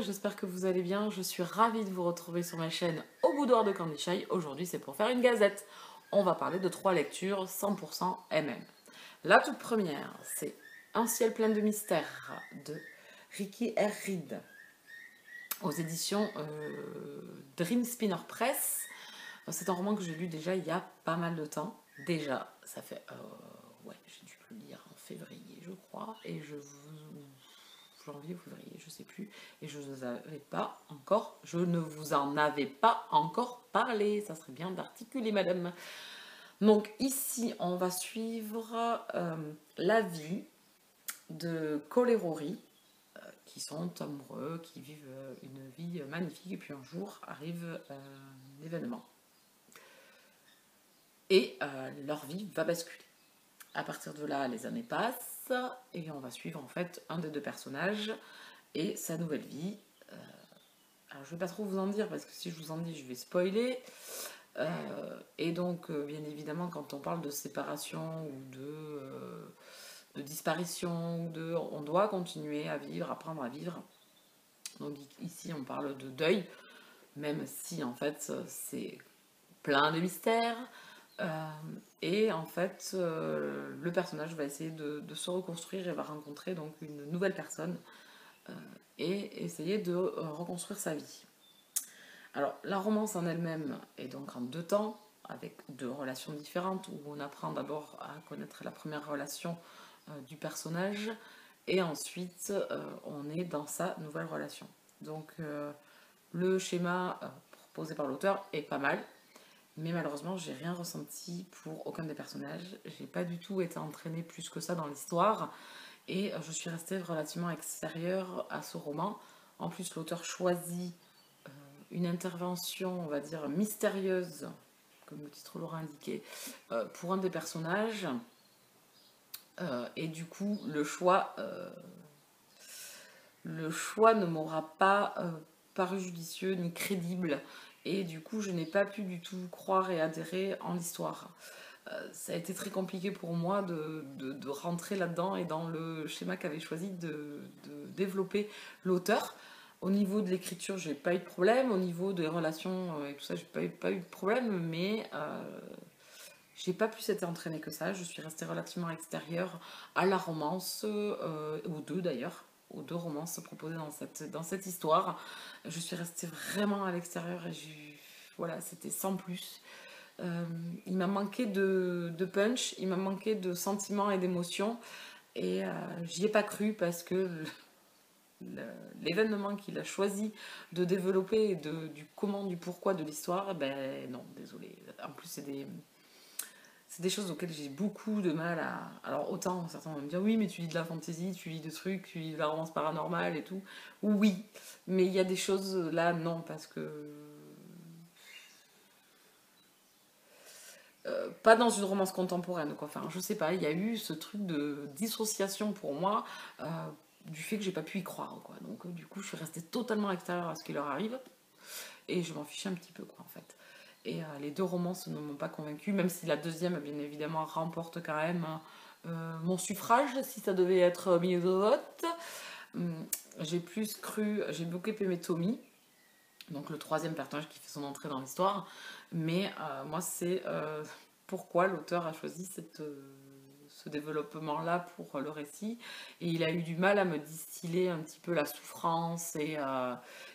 j'espère que vous allez bien. Je suis ravie de vous retrouver sur ma chaîne Au Boudoir de Candy Shy. Aujourd'hui, c'est pour faire une gazette. On va parler de 3 lectures 100% MM. La toute première, c'est Un ciel plein de mystères de Ricky R. Reed aux éditions Dream Spinner Press. C'est un roman que j'ai lu déjà il y a pas mal de temps. Déjà, ça fait... ouais, j'ai dû le lire en février, je crois. Et janvier ou février, je sais plus, et je ne vous en avais pas encore parlé. Ça serait bien d'articuler, madame. Donc ici, on va suivre la vie de Cole et Rory, qui sont amoureux, qui vivent une vie magnifique, et puis un jour arrive un événement. Et leur vie va basculer. À partir de là, les années passent, et on va suivre en fait un des deux personnages et sa nouvelle vie. Alors je ne vais pas trop vous en dire, parce que si je vous en dis, je vais spoiler. Et donc, bien évidemment, quand on parle de séparation ou de disparition, on doit continuer à vivre, apprendre à vivre. Donc ici, on parle de deuil, même si en fait, c'est plein de mystères. Et en fait, le personnage va essayer de se reconstruire et va rencontrer donc une nouvelle personne et essayer de reconstruire sa vie. Alors, la romance en elle-même est donc en 2 temps, avec 2 relations différentes, où on apprend d'abord à connaître la première relation du personnage, et ensuite on est dans sa nouvelle relation. Donc, le schéma proposé par l'auteur est pas mal, mais malheureusement, j'ai rien ressenti pour aucun des personnages. J'ai pas du tout été entraînée plus que ça dans l'histoire, et je suis restée relativement extérieure à ce roman. En plus, l'auteur choisit une intervention, on va dire, mystérieuse, comme le titre l'aura indiqué, pour un des personnages. Et du coup, le choix ne m'aura pas paru judicieux ni crédible. Et du coup, je n'ai pas pu du tout croire et adhérer en l'histoire. Ça a été très compliqué pour moi de rentrer là-dedans et dans le schéma qu'avait choisi de développer l'auteur. Au niveau de l'écriture, j'ai pas eu de problème. Au niveau des relations et tout ça, j'ai pas eu de problème. Mais j'ai pas pu s'être entraînée que ça. Je suis restée relativement extérieure à la romance, aux deux d'ailleurs, aux 2 romances proposées dans cette histoire. Je suis restée vraiment à l'extérieur et voilà, c'était sans plus. Il m'a manqué de punch, il m'a manqué de sentiments et d'émotions, et j'y ai pas cru parce que l'événement qu'il a choisi de développer et du comment, du pourquoi de l'histoire, ben non, désolé. En plus, c'est des choses auxquelles j'ai beaucoup de mal à... Alors autant certains vont me dire oui, mais tu lis de la fantasy, tu lis des trucs, tu lis de la romance paranormale et tout. Oui, mais il y a des choses là, non, parce que pas dans une romance contemporaine, quoi. Enfin, je sais pas, il y a eu ce truc de dissociation pour moi, du fait que j'ai pas pu y croire, quoi. Donc, du coup, je suis restée totalement extérieure à ce qui leur arrive, et je m'en fichais un petit peu, quoi, en fait. Et les 2 romances ne m'ont pas convaincue, même si la deuxième, bien évidemment, remporte quand même mon suffrage, si ça devait être mis au vote. J'ai plus cru, j'ai beaucoup aimé Tommy, donc le 3e personnage qui fait son entrée dans l'histoire, mais moi c'est pourquoi l'auteur a choisi ce développement-là pour le récit, et il a eu du mal à me distiller un petit peu la souffrance et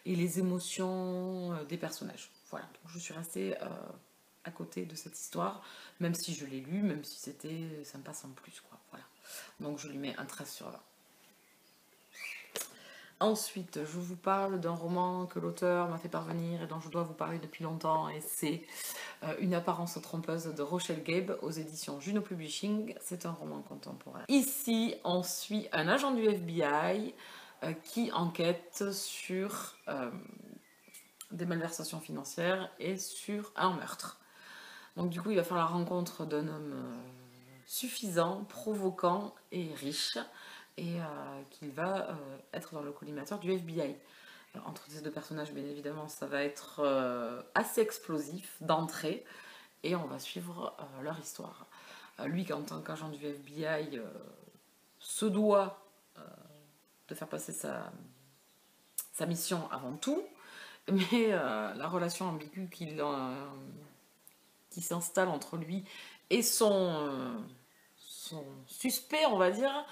les émotions des personnages. Voilà, donc je suis restée à côté de cette histoire, même si je l'ai lu, même si c'était sympa sans plus, quoi. Voilà. Donc je lui mets un 13/20. Ensuite, je vous parle d'un roman que l'auteur m'a fait parvenir et dont je dois vous parler depuis longtemps, et c'est Une apparence trompeuse de Rochelle Gabe aux éditions Juno Publishing. C'est un roman contemporain. Ici, on suit un agent du FBI qui enquête sur des malversations financières et sur un meurtre. Donc du coup, il va faire la rencontre d'un homme suffisant, provoquant et riche, et qu'il va être dans le collimateur du FBI. Alors, entre ces 2 personnages, bien évidemment, ça va être assez explosif d'entrée, et on va suivre leur histoire. Lui, en tant qu'agent du FBI, se doit de faire passer sa sa mission avant tout, mais la relation ambiguë qui s'installe entre lui et son suspect, on va dire,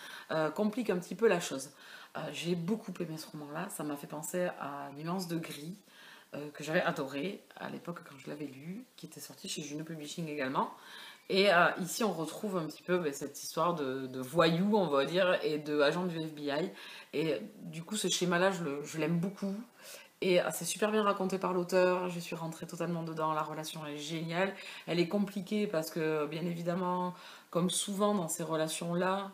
complique un petit peu la chose. J'ai beaucoup aimé ce roman-là, ça m'a fait penser à Nuance de gris, que j'avais adoré à l'époque quand je l'avais lu, qui était sorti chez Juno Publishing également. Et ici, on retrouve un petit peu cette histoire de voyou, on va dire, et de agent du FBI. Et du coup, ce schéma-là, je l'aime beaucoup. Et c'est super bien raconté par l'auteur, je suis rentrée totalement dedans, la relation est géniale. Elle est compliquée parce que, bien évidemment, comme souvent dans ces relations-là,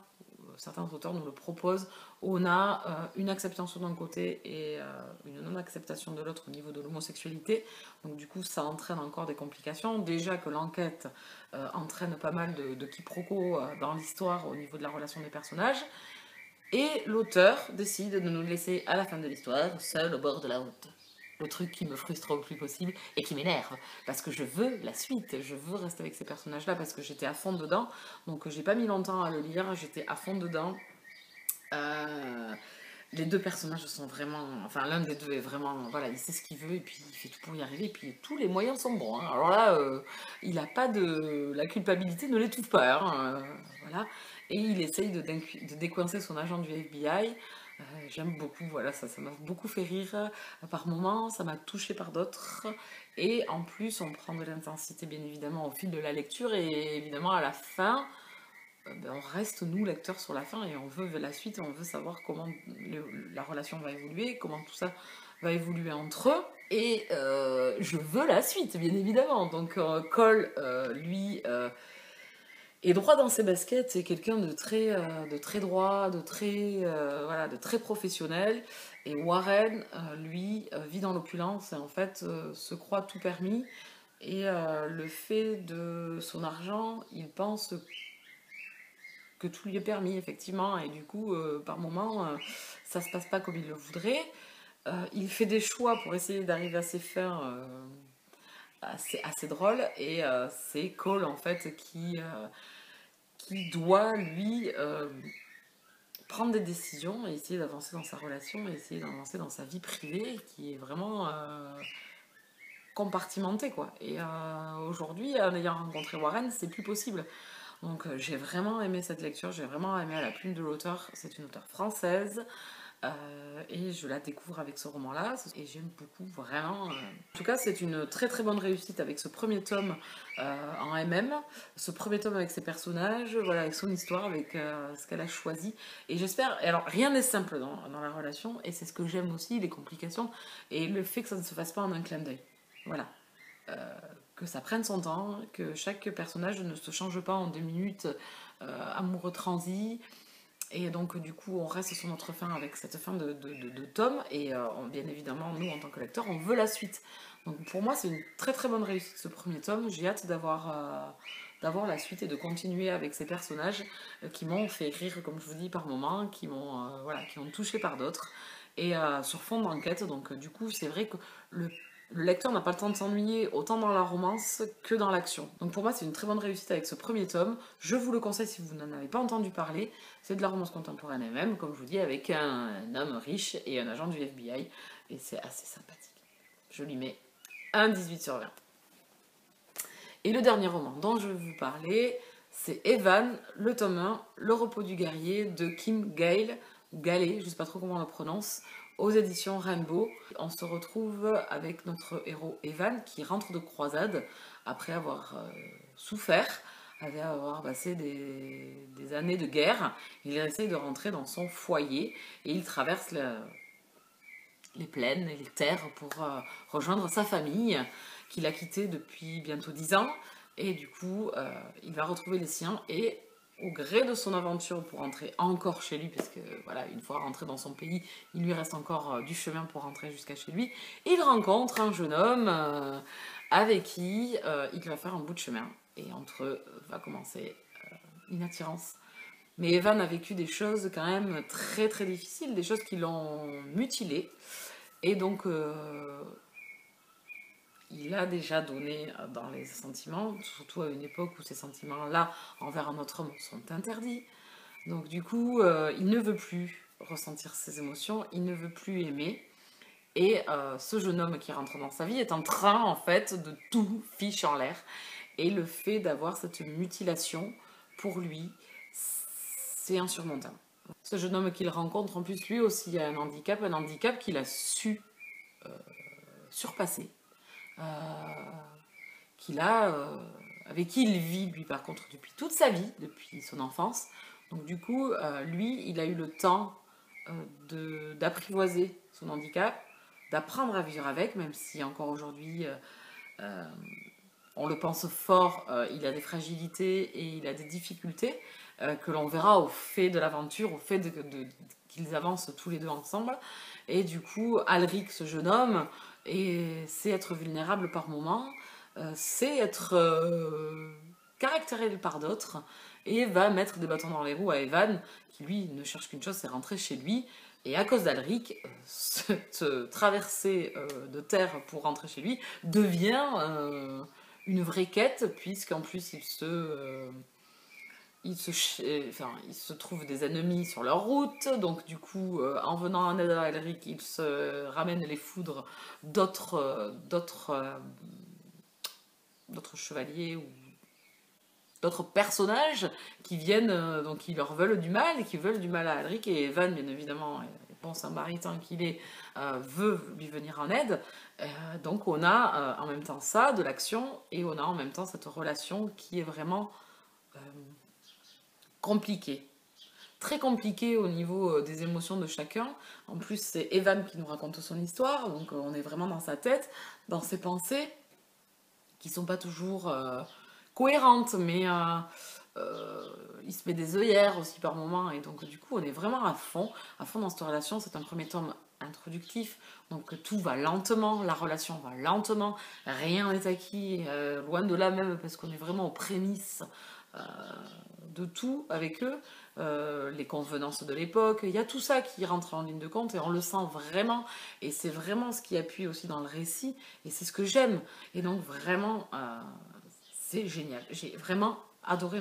certains auteurs nous le proposent, on a une acceptation d'un côté et une non-acceptation de l'autre au niveau de l'homosexualité. Donc du coup, ça entraîne encore des complications. Déjà que l'enquête entraîne pas mal de quiproquos dans l'histoire au niveau de la relation des personnages. Et l'auteur décide de nous laisser à la fin de l'histoire, seul au bord de la route. Le truc qui me frustre au plus possible et qui m'énerve, parce que je veux la suite, je veux rester avec ces personnages-là, parce que j'étais à fond dedans, donc j'ai pas mis longtemps à le lire, j'étais à fond dedans. Les deux personnages sont vraiment... Enfin, l'un des deux est vraiment... Voilà, il sait ce qu'il veut, et puis il fait tout pour y arriver, et puis tous les moyens sont bons. Hein. Alors là, il n'a pas de... La culpabilité ne l'étouffe pas, hein, voilà. Et il essaye de décoincer son agent du FBI. J'aime beaucoup, voilà, ça m'a beaucoup fait rire par moments, ça m'a touché par d'autres. Et en plus, on prend de l'intensité, bien évidemment, au fil de la lecture, et évidemment, à la fin... on reste, nous, lecteurs, sur la fin et on veut la suite, on veut savoir comment la relation va évoluer, comment tout ça va évoluer entre eux. Et je veux la suite, bien évidemment. Donc Cole, lui, est droit dans ses baskets, c'est quelqu'un de très droit, voilà, de très professionnel. Et Warren, lui, vit dans l'opulence et en fait se croit tout permis. Et le fait de son argent, il pense que tout lui est permis, effectivement, et du coup, par moment, ça se passe pas comme il le voudrait. Il fait des choix pour essayer d'arriver à ses fins assez drôles, et c'est Cole, en fait, qui doit, lui, prendre des décisions et essayer d'avancer dans sa relation, et essayer d'avancer dans sa vie privée, qui est vraiment compartimentée, quoi. Et aujourd'hui, en ayant rencontré Warren, c'est plus possible. Donc j'ai vraiment aimé cette lecture, j'ai vraiment aimé la plume de l'auteur. C'est une auteure française et je la découvre avec ce roman-là et j'aime beaucoup vraiment. En tout cas, c'est une très très bonne réussite avec ce premier tome en MM, ce premier tome avec ses personnages, voilà, avec son histoire, avec ce qu'elle a choisi. Et j'espère. Et alors, rien n'est simple dans la relation et c'est ce que j'aime aussi, les complications et le fait que ça ne se fasse pas en un clin d'œil. Voilà. Que ça prenne son temps, que chaque personnage ne se change pas en 2 minutes, amoureux transi. Et donc, du coup, on reste sur notre fin avec cette fin de tome. Et bien évidemment, nous, en tant que lecteurs, on veut la suite. Donc, pour moi, c'est une très très bonne réussite ce premier tome. J'ai hâte d'avoir la suite et de continuer avec ces personnages qui m'ont fait rire, comme je vous dis, par moments, qui m'ont voilà, qui ont touché par d'autres. Et sur fond d'enquête. Donc, du coup, c'est vrai que le lecteur n'a pas le temps de s'ennuyer autant dans la romance que dans l'action. Donc pour moi, c'est une très bonne réussite avec ce premier tome. Je vous le conseille si vous n'en avez pas entendu parler. C'est de la romance contemporaine et même, comme je vous dis, avec un homme riche et un agent du FBI. Et c'est assez sympathique. Je lui mets un 18/20. Et le dernier roman dont je vais vous parler, c'est Evan, le tome 1, Le repos du guerrier de Kim Gale, ou Galé, je ne sais pas trop comment on le prononce, aux éditions Rainbow. On se retrouve avec notre héros Evan qui rentre de croisade après avoir souffert, après avoir passé des années de guerre. Il essaye de rentrer dans son foyer et il traverse les plaines et les terres pour rejoindre sa famille qu'il a quittée depuis bientôt 10 ans. Et du coup, il va retrouver les siens et au gré de son aventure pour rentrer encore chez lui, parce que voilà, une fois rentré dans son pays, il lui reste encore du chemin pour rentrer jusqu'à chez lui, il rencontre un jeune homme avec qui il va faire un bout de chemin. Et entre eux va commencer une attirance. Mais Evan a vécu des choses quand même très très difficiles, des choses qui l'ont mutilé. Et donc, il a déjà donné dans les sentiments, surtout à une époque où ces sentiments-là envers un autre homme sont interdits. Donc du coup, il ne veut plus ressentir ses émotions, il ne veut plus aimer. Et ce jeune homme qui rentre dans sa vie est en train, en fait, de tout fiche en l'air. Et le fait d'avoir cette mutilation, pour lui, c'est insurmontable. Ce jeune homme qu'il rencontre, en plus, lui aussi a un handicap qu'il a su surpasser, euh, avec qui il vit, lui, par contre, depuis toute sa vie, depuis son enfance. Donc, du coup, lui, il a eu le temps d'apprivoiser son handicap, d'apprendre à vivre avec, même si encore aujourd'hui, on le pense fort, il a des fragilités et il a des difficultés que l'on verra au fait de l'aventure, au fait qu'ils avancent tous les deux ensemble. Et du coup, Alric, ce jeune homme, sait être vulnérable par moments, sait être caractérisé par d'autres et va mettre des bâtons dans les roues à Evan, qui lui ne cherche qu'une chose, c'est rentrer chez lui. Et à cause d'Alric, cette traversée de terre pour rentrer chez lui devient une vraie quête, puisqu'en plus il se trouve des ennemis sur leur route, donc du coup, en venant en aide à Elric, il se ramène les foudres d'autres chevaliers ou d'autres personnages qui viennent, donc qui leur veulent du mal, et qui veulent du mal à Elric, et Evan, bien évidemment, bon samaritain qu'il est, veut lui venir en aide. Donc on a en même temps ça, de l'action, et on a en même temps cette relation qui est vraiment compliquée. Très compliquée au niveau des émotions de chacun. En plus, c'est Evan qui nous raconte son histoire, donc on est vraiment dans sa tête, dans ses pensées, qui sont pas toujours cohérente, mais il se met des œillères aussi par moment, et donc du coup on est vraiment à fond dans cette relation. C'est un premier tome introductif, donc tout va lentement, la relation va lentement, rien n'est acquis, loin de là même, parce qu'on est vraiment aux prémices euh, de tout avec eux, les convenances de l'époque, il y a tout ça qui rentre en ligne de compte et on le sent vraiment, et c'est vraiment ce qui appuie aussi dans le récit, et c'est ce que j'aime, et donc vraiment c'est génial. J'ai vraiment adoré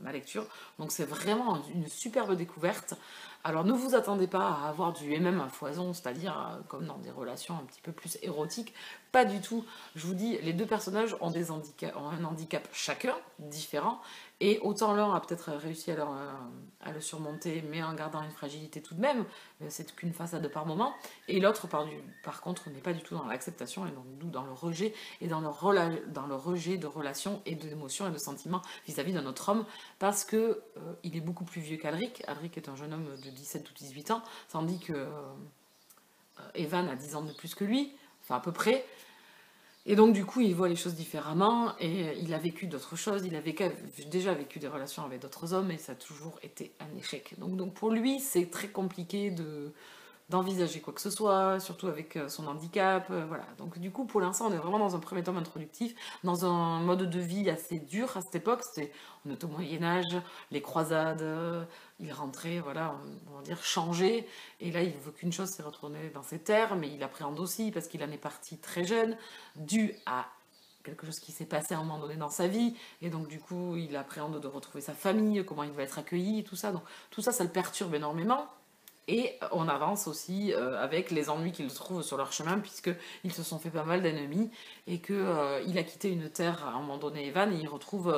ma lecture. Donc c'est vraiment une superbe découverte. Alors ne vous attendez pas à avoir du MM à foison, c'est-à-dire comme dans des relations un petit peu plus érotiques. Pas du tout. Je vous dis, les deux personnages ont ont un handicap chacun, différent. Et autant l'un a peut-être réussi à le surmonter, mais en gardant une fragilité tout de même, c'est qu'une façade par moment. Et l'autre, par contre, n'est pas du tout dans l'acceptation, et donc dans le rejet, et dans le rejet de relations et d'émotions et de sentiments vis-à-vis d'un autre homme, parce que il est beaucoup plus vieux qu'Alric. Alric est un jeune homme de 17 ou 18 ans, tandis que Evan a 10 ans de plus que lui, enfin à peu près. Et donc du coup, il voit les choses différemment, et il a vécu d'autres choses, déjà vécu des relations avec d'autres hommes, et ça a toujours été un échec. Donc pour lui, c'est très compliqué d'envisager quoi que ce soit, surtout avec son handicap, voilà. Donc du coup, pour l'instant, on est vraiment dans un premier tome introductif, dans un mode de vie assez dur à cette époque. On est au Moyen-Âge, les croisades, il rentrait, voilà, on va dire, changé, et là, il veut qu'une chose, c'est retourner dans ses terres, mais il appréhende aussi, parce qu'il en est parti très jeune, dû à quelque chose qui s'est passé à un moment donné dans sa vie, et donc du coup, il appréhende de retrouver sa famille, comment il va être accueilli, tout ça. Donc tout ça, ça le perturbe énormément. Et on avance aussi avec les ennuis qu'ils trouvent sur leur chemin, puisqu'ils se sont fait pas mal d'ennemis, et qu'il a quitté une terre à un moment donné, Evan, et il retrouve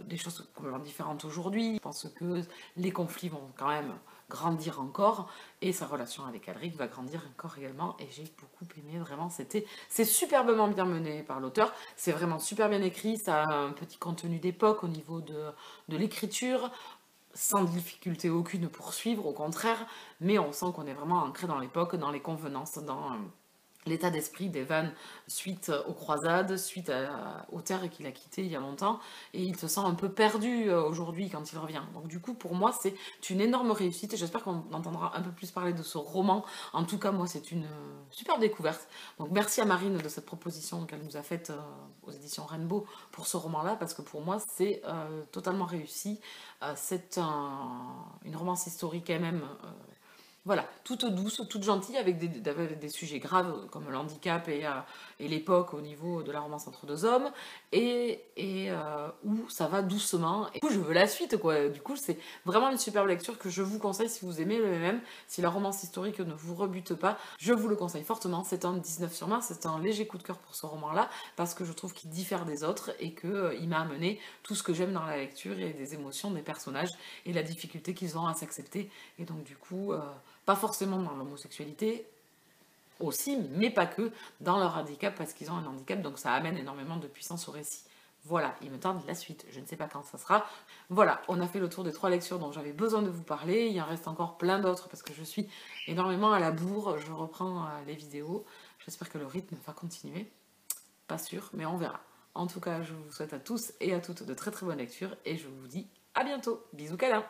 des choses complètement différentes aujourd'hui. Je pense que les conflits vont quand même grandir encore, et sa relation avec Alric va grandir encore également, et j'ai beaucoup aimé, vraiment, c'est superbement bien mené par l'auteur, c'est vraiment super bien écrit, ça a un petit contenu d'époque au niveau de l'écriture, sans difficulté aucune pour suivre, au contraire, mais on sent qu'on est vraiment ancré dans l'époque, dans les convenances, dans l'état d'esprit d'Evan suite aux croisades, suite aux terres qu'il a quittées il y a longtemps, et il se sent un peu perdu aujourd'hui quand il revient. Donc du coup, pour moi, c'est une énorme réussite, et j'espère qu'on entendra un peu plus parler de ce roman. En tout cas, moi, c'est une superbe découverte. Donc merci à Marine de cette proposition qu'elle nous a faite aux éditions Rainbow pour ce roman-là, parce que pour moi, c'est totalement réussi. C'est une romance historique elle-même Voilà, toute douce, toute gentille, avec des sujets graves comme l'handicap et l'époque au niveau de la romance entre deux hommes, où ça va doucement. Et du coup, je veux la suite, quoi. Du coup, c'est vraiment une superbe lecture que je vous conseille si vous aimez le MM. Si la romance historique ne vous rebute pas, je vous le conseille fortement. C'est un 19 sur Mars, c'est un léger coup de cœur pour ce roman-là, parce que je trouve qu'il diffère des autres et qu'il m'a amené tout ce que j'aime dans la lecture et des émotions des personnages et la difficulté qu'ils ont à s'accepter. Et donc, du coup... pas forcément dans l'homosexualité aussi, mais pas que, dans leur handicap, parce qu'ils ont un handicap, donc ça amène énormément de puissance au récit. Voilà, il me tarde la suite, je ne sais pas quand ça sera. Voilà, on a fait le tour des 3 lectures dont j'avais besoin de vous parler, il en reste encore plein d'autres parce que je suis énormément à la bourre, je reprends les vidéos, j'espère que le rythme va continuer, pas sûr, mais on verra. En tout cas, je vous souhaite à tous et à toutes de très très bonnes lectures et je vous dis à bientôt, bisous câlins.